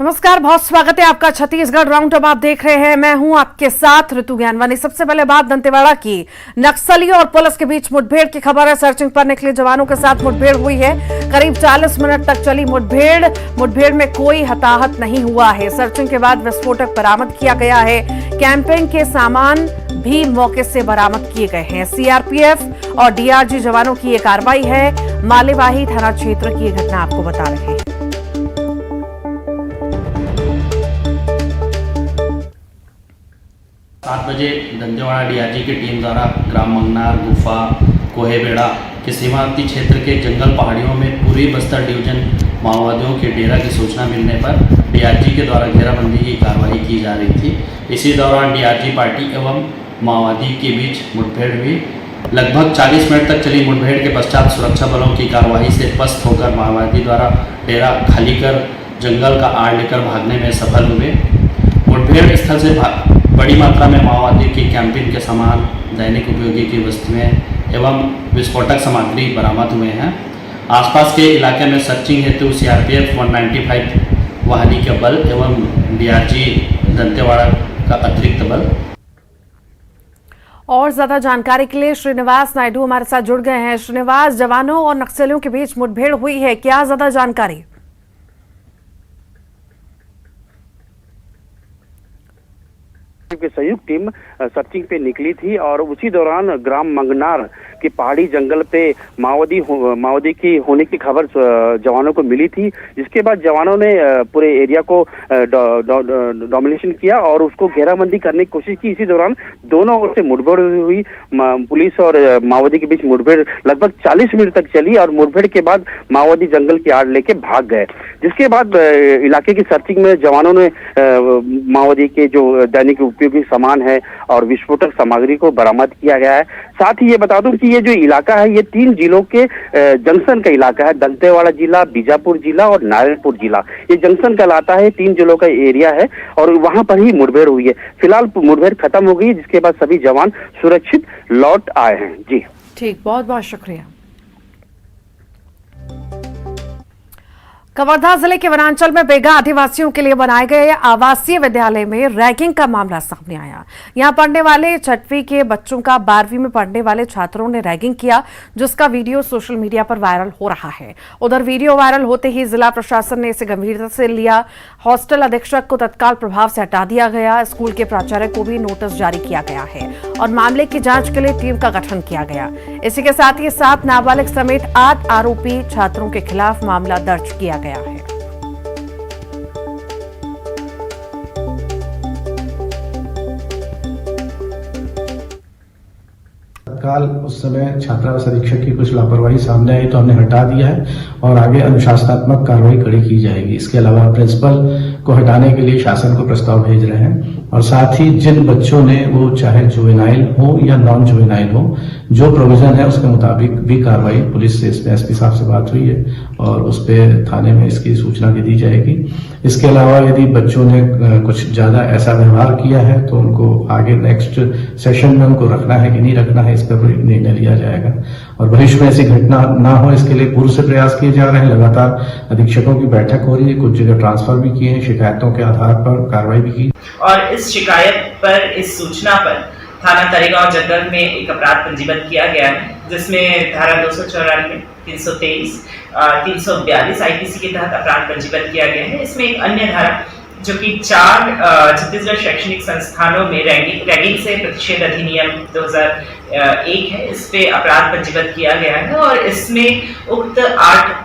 नमस्कार, बहुत स्वागत है आपका छत्तीसगढ़ राउंड अप आप देख रहे हैं। मैं हूं आपके साथ ऋतु ज्ञानवानी। सबसे पहले बात दंतेवाड़ा की। नक्सलियों और पुलिस के बीच मुठभेड़ की खबर है। सर्चिंग पर निकले जवानों के साथ मुठभेड़ हुई है। करीब 40 मिनट तक चली मुठभेड़ में कोई हताहत नहीं हुआ है। सर्चिंग के बाद विस्फोटक बरामद किया गया है। कैंपिंग के सामान भी मौके से बरामद किए गए हैं। सीआरपीएफ और डीआरजी जवानों की ये कार्रवाई है। मालेवाही थाना क्षेत्र की ये घटना आपको बता रहे हैं। 7 बजे दंतेवाड़ा डीआरजी की टीम द्वारा ग्राम मंगनार, गुफा, कोहेबेड़ा के सीमावर्ती क्षेत्र के जंगल पहाड़ियों में पूर्वी बस्तर डिवीजन माओवादियों के डेरा की सूचना मिलने पर डीआरजी के द्वारा घेराबंदी की कार्रवाई की जा रही थी। इसी दौरान डीआरजी पार्टी एवं माओवादी के बीच मुठभेड़ हुई। लगभग 40 मिनट तक चली मुठभेड़ के पश्चात सुरक्षा बलों की कार्रवाई से पस्त होकर माओवादी द्वारा डेरा खाली कर जंगल का आड़ लेकर भागने में सफल हुए। मुठभेड़ स्थल से बड़ी मात्रा में माओवादियों की कैंपिंग के सामान, दैनिक उपयोगी की वस्तुएं एवं विस्फोटक सामग्री बरामद हुए हैं। आसपास के इलाके में सर्चिंग हेतु सीआरपीएफ 195 वाहिनी के बल एवं डीआरजी दंतेवाड़ा का अतिरिक्त बल। और ज्यादा जानकारी के लिए श्रीनिवास नायडू हमारे साथ जुड़ गए हैं। श्रीनिवास, जवानों और नक्सलियों के बीच मुठभेड़ हुई है, क्या ज्यादा जानकारी? की संयुक्त टीम सर्चिंग पे निकली थी और उसी दौरान ग्राम मंगनार के पहाड़ी जंगल पे माओवादी की होने की खबर जवानों को मिली थी, जिसके बाद जवानों ने पूरे एरिया को डोमिनेशन किया और उसको घेराबंदी करने की कोशिश की। इसी दौरान दोनों ओर से मुठभेड़ हुई। पुलिस और माओवादी के बीच मुठभेड़ लगभग 40 मिनट तक चली और मुठभेड़ के बाद माओवादी जंगल की आड़ लेके भाग गए। जिसके बाद इलाके की सर्चिंग में जवानों ने माओवादी के जो दैनिक उपयोगी सामान है और विस्फोटक सामग्री को बरामद किया गया है। साथ ही ये बता दूं कि ये जो इलाका है ये 3 जिलों के जंक्शन का इलाका है। दंतेवाड़ा जिला, बीजापुर जिला और नारायणपुर जिला, ये जंक्शन कहलाता है। 3 जिलों का एरिया है और वहां पर ही मुठभेड़ हुई है। फिलहाल मुठभेड़ खत्म हो गई, जिसके बाद सभी जवान सुरक्षित लौट आए हैं। जी ठीक, बहुत बहुत शुक्रिया। कवर्धा जिले के वनांचल में बेगा आदिवासियों के लिए बनाए गए आवासीय विद्यालय में रैगिंग का मामला सामने आया। यहां पढ़ने वाले 6वीं के बच्चों का 12वीं में पढ़ने वाले छात्रों ने रैगिंग किया, जिसका वीडियो सोशल मीडिया पर वायरल हो रहा है। उधर वीडियो वायरल होते ही जिला प्रशासन ने इसे गंभीरता से लिया। हॉस्टल अधीक्षक को तत्काल प्रभाव से हटा दिया गया। स्कूल के प्राचार्य को भी नोटिस जारी किया गया है और मामले की जांच के लिए टीम का गठन किया गया। इसी के साथ ही 7 नाबालिग समेत 8 आरोपी छात्रों के खिलाफ मामला दर्ज किया गया है। तत्काल उस समय छात्रावास अधीक्षक की कुछ लापरवाही सामने आई तो हमने हटा दिया है और आगे अनुशासनात्मक कार्रवाई कड़ी की जाएगी। इसके अलावा प्रिंसिपल को हटाने के लिए शासन को प्रस्ताव भेज रहे हैं और साथ ही जिन बच्चों ने, वो चाहे जुवेनाइल हो या नॉन जुवेनाइल हो, जो प्रोविजन है उसके मुताबिक भी कार्रवाई पुलिस से, इसमें एसपी साहब से बात हुई है और उस पर थाने में इसकी सूचना भी दी जाएगी। इसके अलावा यदि बच्चों ने कुछ ज्यादा ऐसा व्यवहार किया है तो उनको आगे नेक्स्ट सेशन में उनको रखना है कि नहीं रखना है, इस पर निर्णय लिया जाएगा। और भविष्य में ऐसी घटना ना हो, इसके लिए पूर्व से प्रयास किए जा रहे हैं। लगातार अधीक्षकों की बैठक हो रही है, कुछ जगह ट्रांसफर भी किए हैं, शिकायतों के आधार पर कार्रवाई भी की। और इस शिकायत पर, इस सूचना पर थाना तरेगांव जंगल में एक अपराध पंजीबद्ध किया गया है, जिसमें धारा 294, 323, 342 आईपीसी के तहत अपराध पंजीबद्ध किया गया है। इसमें एक अन्य धारा जो कि 4 छत्तीसगढ़ शैक्षणिक संस्थानों में रैगिंग से प्रतिषेध अधिनियम 2001 है, इस पे अपराध पंजीबद्ध किया गया है और इसमें उक्त 8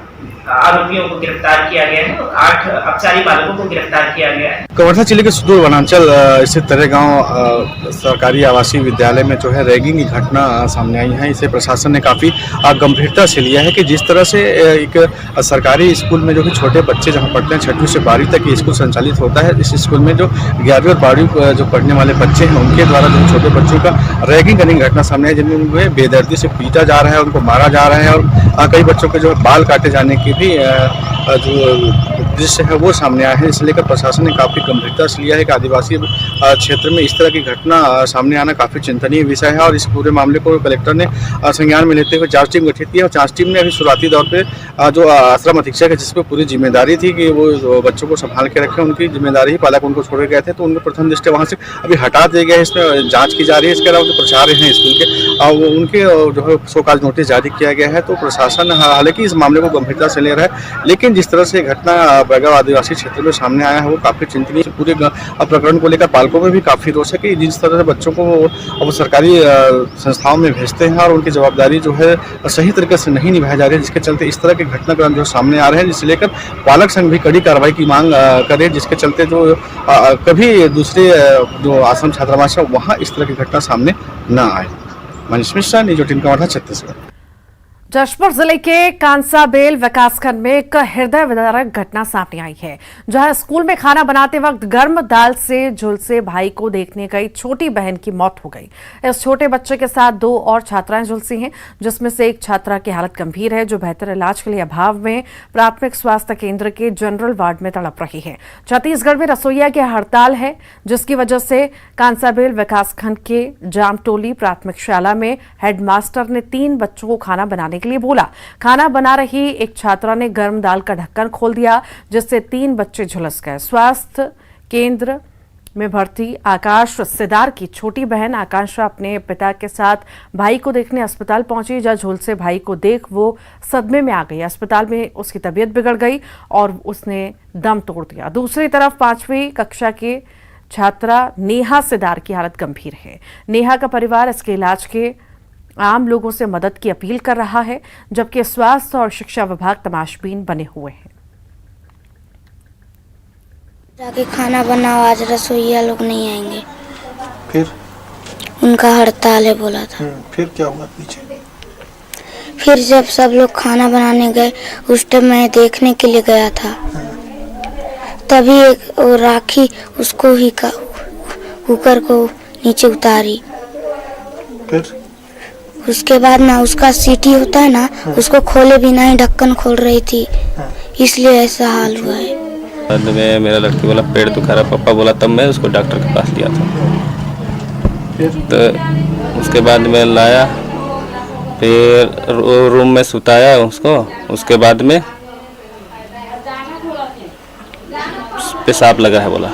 आरोपियों को गिरफ्तार किया गया है, 8 अपचारी बालकों को गिरफ्तार किया गया है। कवर्धा जिले के सुदूर वनांचल स्थित तरेगांव सरकारी आवासीय विद्यालय में जो है रैगिंग की घटना सामने आई है। इसे प्रशासन ने काफ़ी गंभीरता से लिया है कि जिस तरह से एक सरकारी स्कूल में जो कि छोटे बच्चे जहां पढ़ते हैं 6वीं से 12वीं तक ये स्कूल संचालित होता है, इस स्कूल में जो 11वीं और 12वीं जो पढ़ने वाले बच्चे हैं उनके द्वारा जो छोटे बच्चों का रैगिंग करने की घटना सामने आई, जिनमें उन्हें बेदर्दी से पीटा जा रहा है, उनको मारा जा रहा है और कई बच्चों के जो बाल काटे जाने की के भी जो दृश्य है वो सामने आए हैं। इसे लेकर प्रशासन ने काफ़ी गंभीरता से लिया है कि आदिवासी क्षेत्र में इस तरह की घटना सामने आना काफ़ी चिंतनीय विषय है और इस पूरे मामले को कलेक्टर ने संज्ञान में लेते हुए जांच टीम गठित की है और जांच टीम ने अभी शुरुआती दौर पे जो आश्रम अधीक्षक है जिस पर पूरी जिम्मेदारी थी कि वो बच्चों को संभाल के रखें, उनकी जिम्मेदारी ही, पालक उनको छोड़ के गए थे तो उनको प्रथम दृष्टया वहाँ से अभी हटा दिया गया है। इसमें जाँच की जा रही है। इसके अलावा जो प्राचार्य हैं स्कूल के उनके जो है सो कॉज नोटिस जारी किया गया है। तो प्रशासन हालांकि इस मामले को गंभीरता से ले रहा है, लेकिन जिस तरह से घटना बैगाव आदिवासी क्षेत्र में सामने आया है वो काफ़ी चिंतनीय। पूरे प्रकरण को लेकर पालकों में भी काफ़ी रोष है कि जिस तरह से बच्चों को वो सरकारी संस्थाओं में भेजते हैं और उनकी जवाबदारी जो है सही तरीके से नहीं निभाई जा रही है, जिसके चलते इस तरह के घटनाक्रम जो सामने आ रहे हैं, जिसे लेकर पालक संघ भी कड़ी कार्रवाई की मांग करे, जिसके चलते जो कभी दूसरे जो आश्रम छात्रावास है वहाँ इस तरह की घटना सामने न आए। मनीष मिश्रा, न्यूज़ 18 कवर्धा, छत्तीसगढ़। जशपुर जिले के कांसाबेल विकासखंड में एक हृदय विदारक घटना सामने आई है, जहां स्कूल में खाना बनाते वक्त गर्म दाल से झुलसे भाई को देखने गई छोटी बहन की मौत हो गई। इस छोटे बच्चे के साथ 2 और छात्राएं झुलसी हैं, जिसमें से एक छात्रा की हालत गंभीर है, जो बेहतर इलाज के लिए अभाव में प्राथमिक स्वास्थ्य केंद्र के जनरल वार्ड में तड़प रही है। छत्तीसगढ़ में रसोइया की हड़ताल है, जिसकी वजह से कांसाबेल विकासखंड के जामटोली प्राथमिक शाला में हेडमास्टर ने 3 बच्चों को खाना बनाने के लिए बोला। खाना बना रही एक छात्रा ने गर्म दाल का ढक्कन खोल दिया, जिससे 3 बच्चे झुलस गए। स्वास्थ्य केंद्र में भर्ती आकाश सिदार की छोटी बहन आकांक्षा अपने पिता के साथ भाई को देखने अस्पताल पहुंची, जहां झुलसे भाई को देख वो सदमे में आ गई। अस्पताल में उसकी तबीयत बिगड़ गई और उसने दम तोड़ दिया। दूसरी तरफ 5वीं कक्षा की छात्रा नेहा सिदार की हालत गंभीर है। नेहा का परिवार इसके इलाज के आम लोगों से मदद की अपील कर रहा है, जबकि स्वास्थ्य और शिक्षा विभाग तमाशबीन बने हुए हैं। जाके खाना बनाओ, आज रसोइया लोग नहीं आएंगे। फिर उनका हड़ताल है बोला था। फिर क्या हुआ पीछे? फिर जब सब लोग खाना बनाने गए उस टाइम मैं देखने के लिए गया था, तभी एक वो राखी उसको ही कुकर को नीचे उतारी। फिर उसके बाद ना उसका सीटी होता है ना, उसको खोले बिना ही ढक्कन खोल रही थी, इसलिए ऐसा हाल हुआ है। बाद में मेरा लड़की बोला पेट दुखा रहा पापा बोला, तब मैं उसको डॉक्टर के पास लिया था। तो उसके बाद में लाया, फिर रूम में सुताया उसको। उसके बाद में पेशाब लगा है बोला।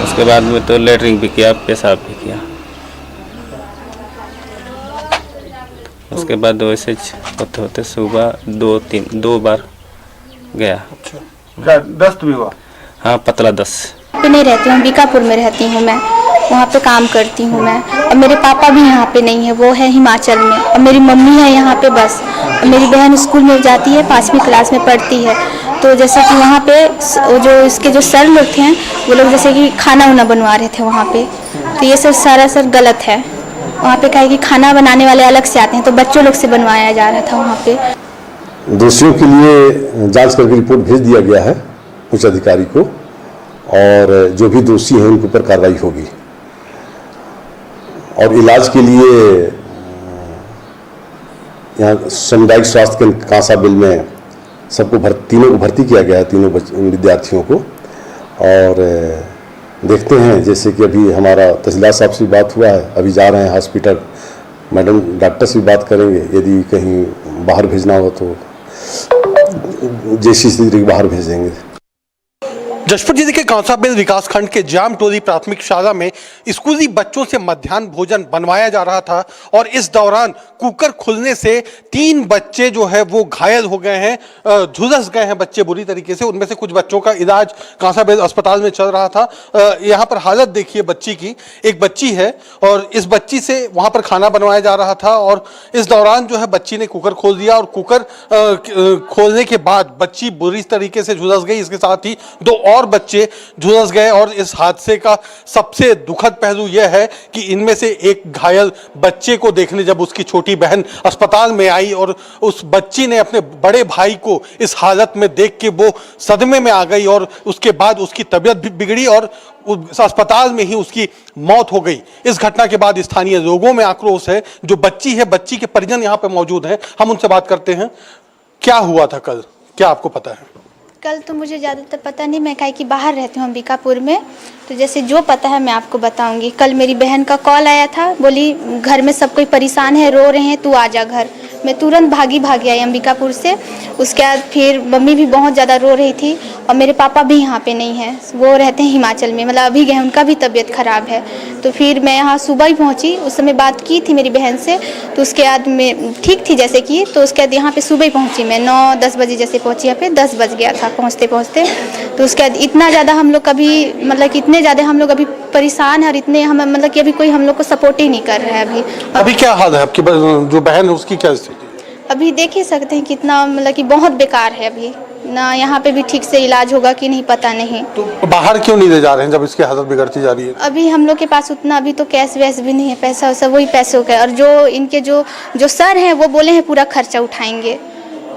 उसके बाद में तो लेटरिन भी किया, पेशाब भी किया। उसके बाद वैसे होते होते सुबह 2 बार गया। अच्छा, दस्त भी हुआ? हाँ, पतला दस्त। पे नहीं रहती हूँ, बीकापुर में रहती हूँ मैं, वहाँ पे काम करती हूँ मैं। और मेरे पापा भी यहाँ पे नहीं है, वो है हिमाचल में। और मेरी मम्मी है यहाँ पे बस। और मेरी बहन स्कूल में जाती है, 5वीं क्लास में पढ़ती है। तो जैसे कि वहाँ पे जो इसके जो सर लोग थे वो लोग जैसे कि खाना वाना बनवा रहे थे वहाँ पे, तो ये सब सारा सर गलत है। वहाँ पे कहे कि खाना बनाने वाले अलग से आते हैं, तो बच्चों लोग से बनवाया जा रहा था वहाँ पे। दोषियों के लिए जांच करके रिपोर्ट भेज दिया गया है उच्च अधिकारी को, और जो भी दोषी हैं उनके ऊपर कार्रवाई होगी। और इलाज के लिए यहाँ सामुदायिक स्वास्थ्य केंद्र कांसाबेल में सबको तीनों को भर्ती किया गया है, तीनों विद्यार्थियों को। और देखते हैं, जैसे कि अभी हमारा तहसीलदार साहब से बात हुआ है, अभी जा रहे हैं हॉस्पिटल, मैडम डॉक्टर से भी बात करेंगे, यदि कहीं बाहर भेजना हो तो जैसी स्थिति बाहर भेजेंगे। जशपुर जिले के कांसाबेल विकासखंड के जामटोली प्राथमिक शाला में स्कूली बच्चों से मध्याह्न भोजन बनवाया जा रहा था और इस दौरान कुकर खुलने से 3 बच्चे जो है वो घायल हो गए हैं, झुलस गए हैं बच्चे बुरी तरीके से। उनमें से कुछ बच्चों का इलाज कांसाबेल अस्पताल में चल रहा था। यहाँ पर हालत देखिए बच्ची की, एक बच्ची है और इस बच्ची से वहाँ पर खाना बनवाया जा रहा था और इस दौरान जो है बच्ची ने कुकर खोल दिया और कुकर खोलने के बाद बच्ची बुरी तरीके से झुलस गई। इसके साथ ही 2 और बच्चे झुलस गए और इस हादसे का सबसे दुखद पहलू यह है कि इनमें से एक घायल बच्चे को देखने जब उसकी छोटी बहन अस्पताल में आई और उस बच्ची ने अपने बड़े भाई को इस हालत में देख के वो सदमे में आ गई और उसके बाद उसकी तबीयत भी बिगड़ी और उस अस्पताल में ही उसकी मौत हो गई। इस घटना के बाद स्थानीय लोगों में आक्रोश है। जो बच्ची है, बच्ची के परिजन यहाँ पे मौजूद हैं, हम उनसे बात करते हैं। क्या हुआ था कल, क्या आपको पता है? कल तो मुझे ज़्यादातर पता नहीं, मैं काहे कि बाहर रहती हूँ अंबिकापुर में, तो जैसे जो पता है मैं आपको बताऊंगी। कल मेरी बहन का कॉल आया था, बोली घर में सब कोई परेशान है, रो रहे हैं, तू आ जा घर। मैं तुरंत भागी आई अंबिकापुर से। उसके बाद फिर मम्मी भी बहुत ज़्यादा रो रही थी और मेरे पापा भी यहाँ पे नहीं हैं, वो रहते हैं हिमाचल में, मतलब अभी गए, उनका भी तबीयत ख़राब है। तो फिर मैं यहाँ सुबह ही पहुँची, उस समय बात की थी मेरी बहन से, तो उसके बाद मैं ठीक थी जैसे कि, तो उसके बाद यहाँ पे सुबह ही पहुँची मैं, 9-10 बजे जैसे पहुँची यहाँ पे, 10 बज गया था पहुँचते पहुँचते। तो उसके बाद इतना ज़्यादा हम लोग कभी मतलब कि इतने ज़्यादा हम लोग अभी परेशान है और इतने हम मतलब कि अभी कोई हम लोग को सपोर्ट ही नहीं कर रहा है अभी क्या हाल है आपकी जो बहन है उसकी, क्या स्थिति? अभी देख ही सकते हैं कितना मतलब कि बहुत बेकार है अभी ना, यहाँ पे भी ठीक से इलाज होगा कि नहीं पता नहीं। तो बाहर क्यों नहीं ले जा रहे हैं जब इसकी हालत बिगड़ती जा रही है? अभी हम लोग के पास उतना अभी तो कैश वैश भी नहीं है, पैसा वैसा वही पैसों का, और जो इनके जो सर हैं वो बोले हैं पूरा खर्चा उठाएंगे।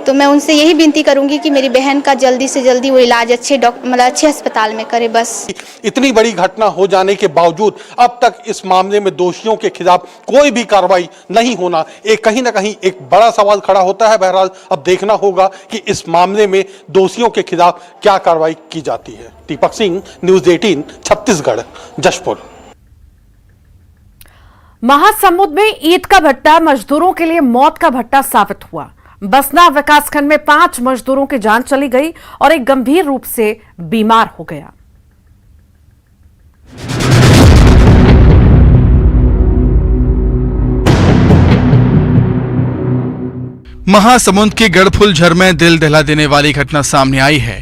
तो मैं उनसे यही विनती करूंगी कि मेरी बहन का जल्दी से जल्दी वो इलाज अच्छे मतलब अच्छे अस्पताल में करे बस। इतनी बड़ी घटना हो जाने के बावजूद अब तक इस मामले में दोषियों के खिलाफ कोई भी कार्रवाई नहीं होना, एक कहीं ना कहीं एक बड़ा सवाल खड़ा होता है। बहरहाल अब देखना होगा कि इस मामले में दोषियों के खिलाफ क्या कार्रवाई की जाती है। दीपक सिंह, न्यूज़ 18 छत्तीसगढ़, जशपुर। महासमुंद में ईंट का भट्टा मजदूरों के लिए मौत का भट्टा साबित हुआ। बसना विकासखंड में 5 मजदूरों की जान चली गई और एक गंभीर रूप से बीमार हो गया। महासमुंद के गढ़फुलझर में दिल दहला देने वाली घटना सामने आई है।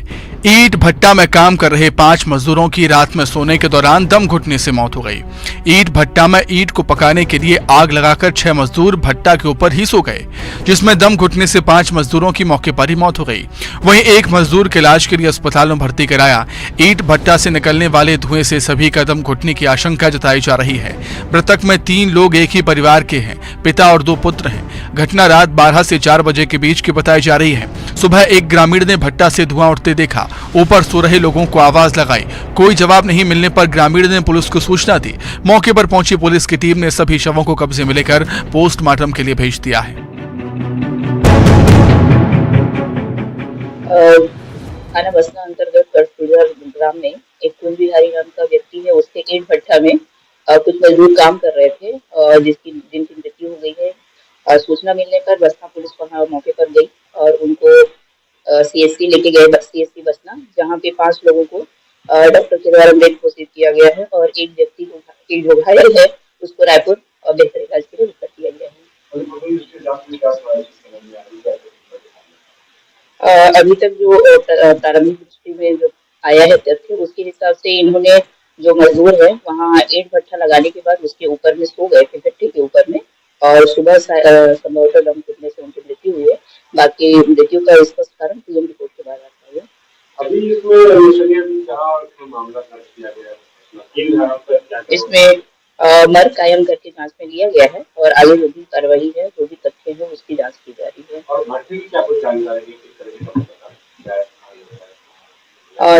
ईंट भट्टा में काम कर रहे 5 मजदूरों की रात में सोने के दौरान दम घुटने से मौत हो गई। ईंट भट्टा में ईंट को पकाने के लिए आग लगाकर 6 मजदूर भट्टा के ऊपर ही सो गए, जिसमें दम घुटने से 5 मजदूरों की मौके पर ही मौत हो गई। वहीं एक मजदूर के इलाज के लिए अस्पताल में भर्ती कराया। ईंट भट्टा से निकलने वाले धुएं से सभी का दम घुटने की आशंका जताई जा रही है। मृतक में 3 लोग एक ही परिवार के हैं, पिता और 2 पुत्र हैं। घटना रात 12 से 4 बजे के बीच की बताई जा रही है। सुबह एक ग्रामीण ने भट्टा से धुआं उठते देखा, ऊपर सो रहे लोगों को आवाज लगाई। कोई जवाब नहीं मिलने पर ग्रामीण ने पुलिस को सूचना दी। मौके पर पहुंची पुलिस की टीम ने सभी शवों को कब्जे में लेकर पोस्टमार्टम के लिए भेज दिया है। थाना बसना अंतर्गत गढ़फुलझर ग्राम में एक कुंज बिहारी नाम का व्यक्ति है, उसके ईंट भट्टा में कुछ मजदूर काम कर रहे थे जिनकी मृत्यु हो गई है। सूचना मिलने पर बसना पुलिस वहां मौके पर गई और उनको सीएससी लेके गए, सीएससी बसना, जहां पे 5 लोगों को डॉक्टर के द्वारा मृत घोषित किया गया है और एक व्यक्ति जो घायल है उसको रायपुर बेहतर इलाज के लिए रेफर किया गया है। अभी तक जो प्रारंभिक दृष्टि में जो आया है तथ्य, उसके हिसाब से इन्होंने जो मजदूर है वहाँ ईंट भट्टा लगाने के बाद उसके ऊपर में सो गए थे, भट्टे के ऊपर में, और सुबह संभवतः दम घुटने से उनकी मृत्यु हुई है। बाकी मृत्यु का स्पष्ट कारण पीएम रिपोर्ट के बाद आता है। अभी इसमें मर्ग कायम करके जांच में लिया गया है और आगे जो भी कार्रवाई है, जो भी तथ्य है, उसकी जांच की जा रही है।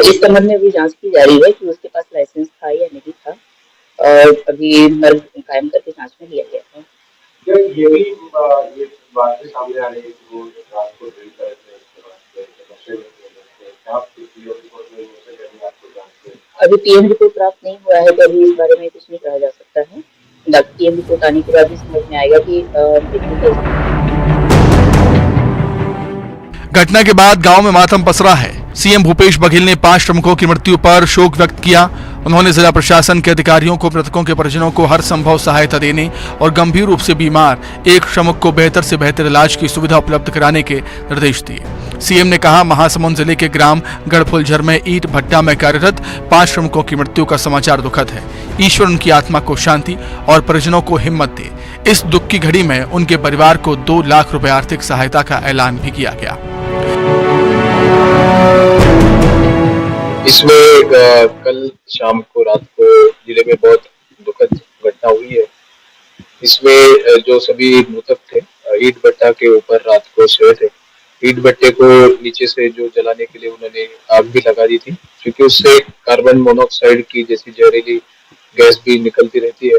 इस संबंध में भी जांच की जा रही है कि उसके पास लाइसेंस था या नहीं था, और अभी मर्ग कायम करके जांच में लिया गया है। ये भी बात सामने आ रही है कि वो रात को ड्रिल कर रहे थे, अभी पीएम रिपोर्ट प्राप्त नहीं हुआ है तो अभी इस बारे में कुछ नहीं कहा जा सकता है। पीएम रिपोर्ट आने के बाद भी समझ में आएगा कि घटना के बाद गांव में मातम पसरा है। सीएम भूपेश बघेल ने 5 श्रमिकों की मृत्यु पर शोक व्यक्त किया। उन्होंने जिला प्रशासन के अधिकारियों को मृतकों के परिजनों को हर संभव सहायता देने और गंभीर रूप से बीमार एक श्रमिक को बेहतर से बेहतर इलाज की सुविधा उपलब्ध कराने के निर्देश दिए। सीएम ने कहा, महासमुंद जिले के ग्राम गढ़फुलझर में ईंट भट्टा में कार्यरत 5 श्रमिकों की मृत्यु का समाचार दुखद है। ईश्वर उनकी आत्मा को शांति और परिजनों को हिम्मत दे। इस दुख की घड़ी में उनके परिवार को 2 लाख रुपए आर्थिक सहायता का ऐलान भी किया गया। इसमें कल शाम को रात को जिले में बहुत दुखद घटना हुई है। इसमें जो सभी मृतक थे ईंट भट्टा के ऊपर रात को सोए थे। ईंट भट्टे को नीचे से जो जलाने के लिए उन्होंने आग भी लगा दी थी, क्योंकि उससे कार्बन मोनोऑक्साइड की जैसी जहरीली गैस भी निकलती रहती है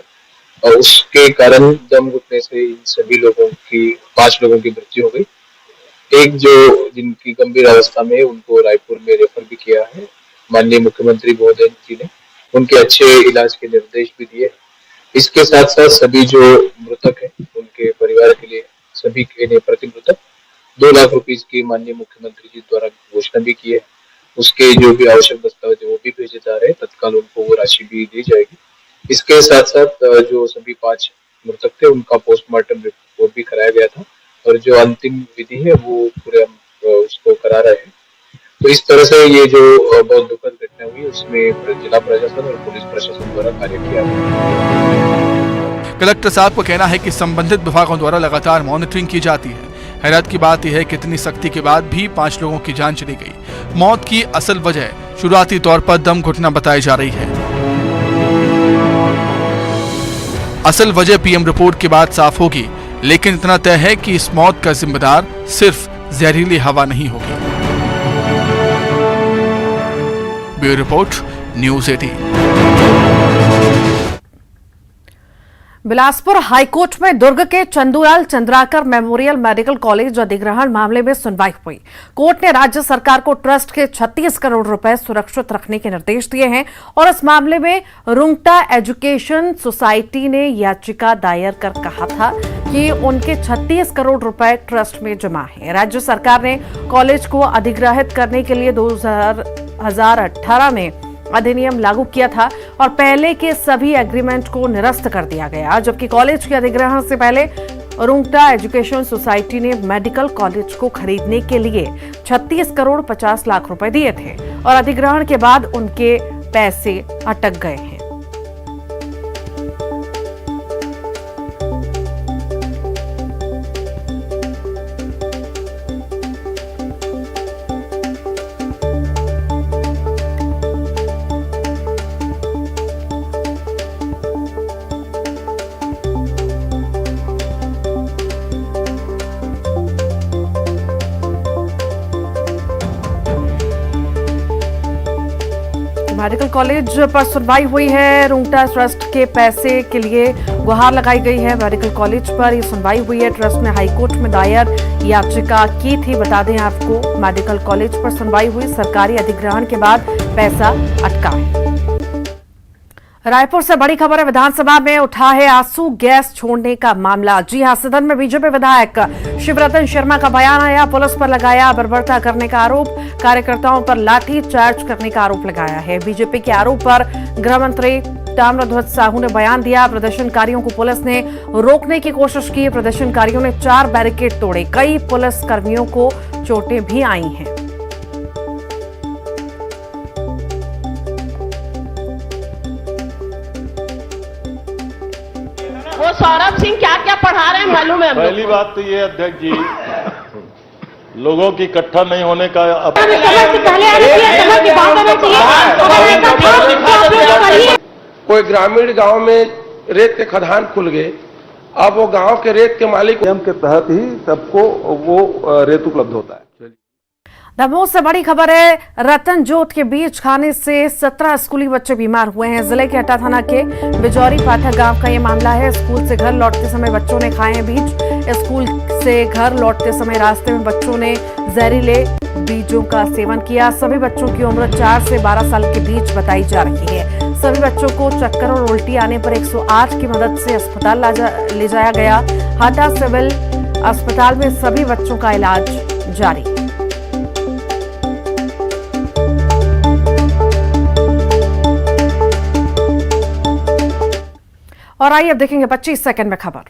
और उसके कारण दम घुटने से इन सभी लोगों की 5 लोगों की मृत्यु हो गई। एक जो जिनकी गंभीर अवस्था में उनको रायपुर में रेफर भी किया है। माननीय मुख्यमंत्री महोदय जी ने उनके अच्छे इलाज के निर्देश भी दिए। इसके साथ साथ सभी जो मृतक है उनके परिवार के लिए सभी प्रति मृतक 2 लाख रुपए की माननीय मुख्यमंत्री जी द्वारा घोषणा भी की है। उसके जो भी आवश्यक दस्तावेज वो भी भेजे जा रहे हैं, तत्काल उनको वो राशि भी दी जाएगी। इसके साथ साथ जो सभी 5 मृतक थे उनका पोस्टमार्टम रिपोर्ट भी कराया गया था और जो अंतिम विधि है वो पूरे हम उसको करा रहे हैं। तो इस तरह से ये जो बहुत दुखद घटना हुई उसमें जिला प्रशासन और पुलिस प्रशासन द्वारा कार्य किया गया। कलेक्टर साहब का कहना है कि संबंधित विभागों द्वारा लगातार मॉनिटरिंग की जाती है। हैरत की बात यह है कि इतनी सख्ती के बाद भी 5 लोगों की जान चली गई। मौत की असल वजह शुरुआती तौर पर दम घुटना बताई जा रही है। असल वजह पीएम रिपोर्ट के बाद साफ होगी, लेकिन इतना तय है कि इस मौत का जिम्मेदार सिर्फ जहरीली हवा नहीं होगी। Bureau report, news 18। Bilaspur high court में दुर्ग के Chandulal Chandrakar memorial medical college अधिग्रहण मामले में सुनवाई हुई। कोर्ट ने राज्य सरकार को ट्रस्ट के 36 करोड़ रुपए सुरक्षित रखने के निर्देश दिए हैं और इस मामले में रुंगटा एजुकेशन सोसाइटी ने याचिका दायर कर कहा था कि उनके 36 करोड़ रुपए ट्रस्ट में जमा है। राज्य सरकार ने कॉलेज को अधिग्रहित करने के लिए 2018 में अधिनियम लागू किया था और पहले के सभी एग्रीमेंट को निरस्त कर दिया गया, जबकि कॉलेज के अधिग्रहण से पहले रुंगटा एजुकेशन सोसाइटी ने मेडिकल कॉलेज को खरीदने के लिए 36 करोड़ 50 लाख रुपए दिए थे और अधिग्रहण के बाद उनके पैसे अटक गए हैं। मेडिकल कॉलेज पर सुनवाई हुई है। रुंगटा ट्रस्ट के पैसे के लिए गुहार लगाई गई है। मेडिकल कॉलेज पर ये सुनवाई हुई है। ट्रस्ट ने हाईकोर्ट में दायर याचिका की थी। बता दें आपको, मेडिकल कॉलेज पर सुनवाई हुई, सरकारी अधिग्रहण के बाद पैसा अटका है। रायपुर से बड़ी खबर है। विधानसभा में उठा है आंसू गैस छोड़ने का मामला। जी हां, सदन में बीजेपी विधायक शिवरतन शर्मा का बयान आया। पुलिस पर लगाया बर्बरता करने का आरोप, कार्यकर्ताओं पर लाठी चार्ज करने का आरोप लगाया है। बीजेपी के आरोप पर गृह मंत्री ताम्रध्वज साहू ने बयान दिया। प्रदर्शनकारियों को पुलिस ने रोकने की कोशिश की। प्रदर्शनकारियों ने 4 बैरिकेड तोड़े। कई पुलिस कर्मियों को चोटें भी आई हैं। वो सौरभ सिंह क्या क्या पढ़ा रहे हैं मालूम है? पहली बात तो ये अध्यक्ष जी, लोगों की इकट्ठा नहीं होने का कोई ग्रामीण गांव में रेत के खदान खुल गए, अब वो गांव के रेत के मालिक नियम के तहत ही सबको वो रेत उपलब्ध होता है। दमोह से बड़ी खबर है। रतन जोत के बीज खाने से 17 स्कूली बच्चे बीमार हुए हैं। जिले के हट्टा थाना के बिजौरी पाठक गांव का ये मामला है। स्कूल से घर लौटते समय बच्चों ने खाए हैं बीज। स्कूल से घर लौटते समय रास्ते में बच्चों ने जहरीले बीजों का सेवन किया। सभी बच्चों की उम्र 4 से 12 साल के बीच बताई जा रही है। सभी बच्चों को चक्कर और उल्टी आने पर 108 की मदद से अस्पताल ले जाया गया। हट्टा सिविल अस्पताल में सभी बच्चों का इलाज जारी है। और आइए अब देखेंगे 25 सेकंड में खबर।